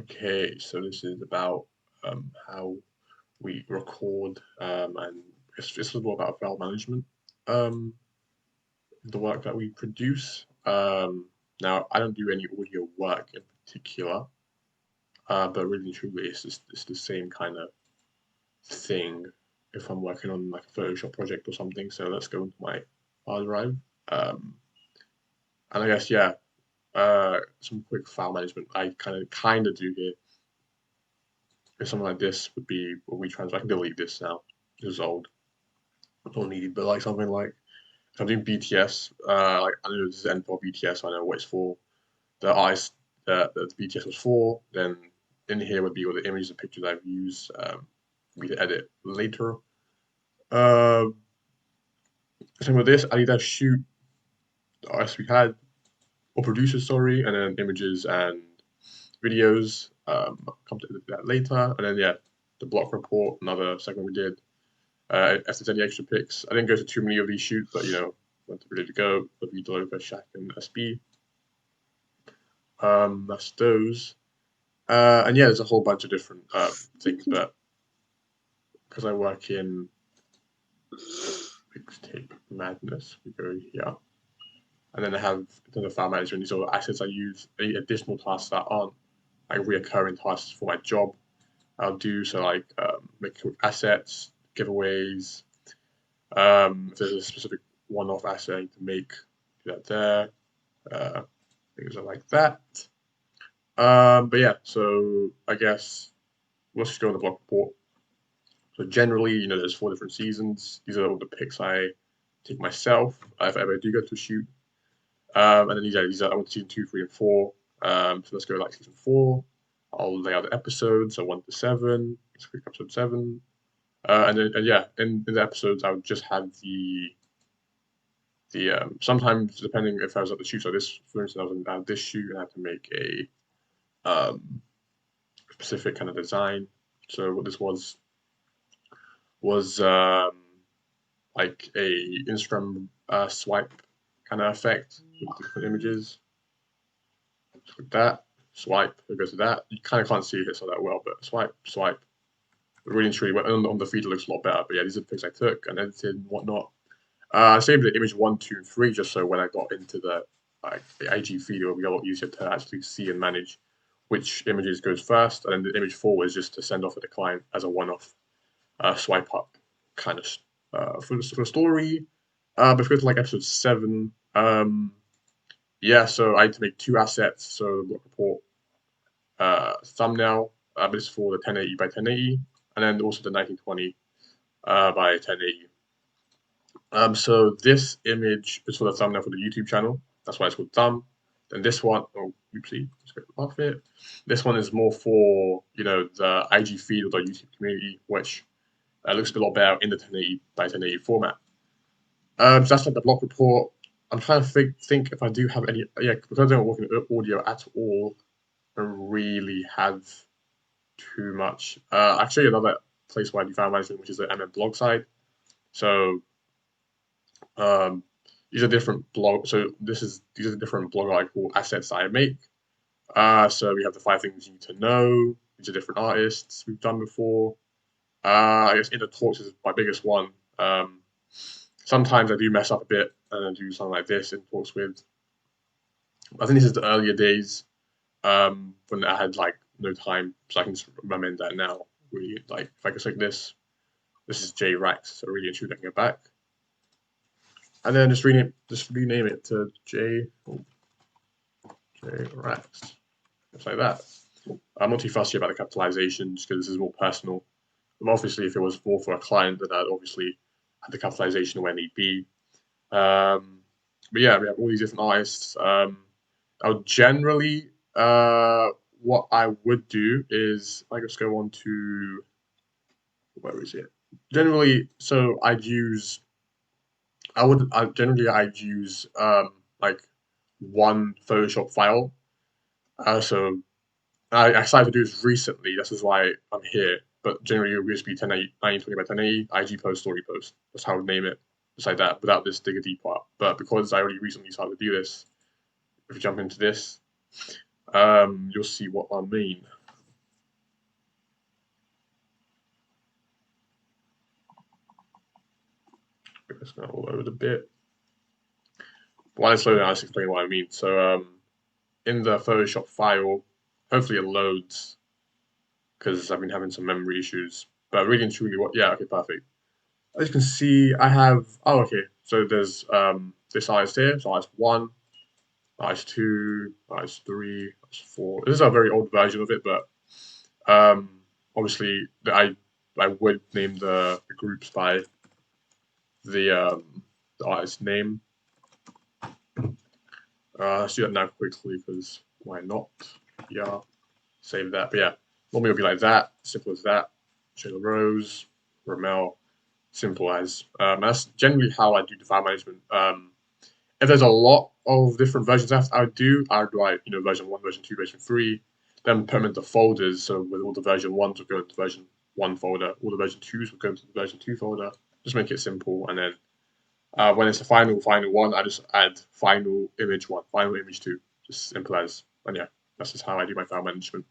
Okay, so this is about how we record and it's more about file management. Um, the work that we produce. Now I don't do any audio work in particular, but really and truly it's the same kind of thing if I'm working on like a Photoshop project or something. So let's go into my hard drive. Um, and I guess yeah, some quick file management I kind of do here. If something like this would be what we trans. I can delete this now. This is old. I don't need it. But like something like if I'm doing BTS, like I know this is N for BTS. So I know what it's for. The artist that the BTS was for. Then in here would be all the images and pictures I've used. For me to edit later. Um, Same with this. I either shoot the artist we had or producer, sorry, and then images and videos. I'll come to that later. And then yeah, the block report, another segment we did. If there's any extra picks, I didn't go to too many of these shoots, but went to ready to go. The Vito over Shaq and SB. That's those. And yeah, there's a whole bunch of different things, but because I work in mixtape madness, we go here. And then I have in terms of file management, these are assets I use, any additional tasks that aren't like reoccurring tasks for my job. I'll do so like make assets, giveaways. If there's a specific one-off asset I need to make, do that there. Things are like that. But yeah, so I guess let's just go on the block report. So generally, there's 4 different seasons. These are all the picks I take myself if I ever do go to a shoot. And then these are I want season 2, 3, and 4. So let's go like season 4. I'll lay out the episodes, so 1 to 7. Let's click episode 7. And yeah, in the episodes, I would just have the sometimes depending if I was at the shoot. So this, for instance, I was at this shoot and I had to make a specific kind of design. So what this was like a Instagram swipe kind of effect with different images. So like that, swipe, it goes to that. You kind of can't see it so that well, but swipe, swipe. Really and truly, on the feed it looks a lot better. But yeah, these are the pics I took and edited and whatnot. I saved the image 1, 2, and 3 just so when I got into the IG feed, it would be a lot easier to actually see and manage which images goes first, and then the image 4 was just to send off at the client as a one-off swipe up kind of for the story. But if we go to like episode 7, yeah, so I had to make 2 assets. So the block report thumbnail, but it's for the 1080 by 1080, and then also the 1920 by 1080. So this image is for the thumbnail for the YouTube channel. That's why it's called thumb. Then this one, oh, oopsie, let's go off it. This one is more for the IG feed or the YouTube community, which looks a lot better in the 1080 by 1080 format. So that's like the block report. I'm trying to think if I do have any. Yeah, because I don't work in audio at all. I don't really have too much. Actually, another place where I do file management, which is the MM blog side. So um, these are different blog. So these are the different blog article assets that I make. So we have the 5 things you need to know. These are different artists we've done before. I guess Inner Talks is my biggest one. Sometimes I do mess up a bit and I do something like this in talks with. I think this is the earlier days when I had like no time, so I can just remember that now. Really, like if I can click this, this is J Rax, so really and truly I can go back, and then just rename it to J Rax, just like that. I'm not too fussy about the capitalizations because this is more personal. Obviously, if it was more for a client, then I'd obviously have the capitalization where need be. But yeah, we have all these different artists. I would generally, what I would do is I just go on to where is it? Generally, so I'd use like one Photoshop file. So I started to do this recently. This is why I'm here. But generally, it would just be 1080, 1920 by 1080, IG post, story post. That's how I would name it, just like that, without this digger D part. But because I already recently started to do this, if you jump into this, you'll see what I mean. It's going to load a bit. While it's loading, I'll just explain what I mean. So in the Photoshop file, hopefully it loads because I've been having some memory issues. But really and truly, yeah, okay, perfect. As you can see, I have, oh, okay. So there's this artist here, so artist 1, artist 2, artist 3, artist 4. This is a very old version of it, but obviously I would name the groups by the artist name. Let's do that now quickly because why not? Yeah, save that. But yeah, normally it'll be like that, simple as that. Show the rows, Ramel, simple as. That's generally how I do the file management. If there's a lot of different versions I would do, version 1, version 2, version 3, then put them into folders. So with all the version 1s will go into version 1 folder, all the version 2s will go into the version 2 folder. Just make it simple, and then when it's a final one, I just add final image 1, final image 2. Just simple as. And yeah, that's just how I do my file management.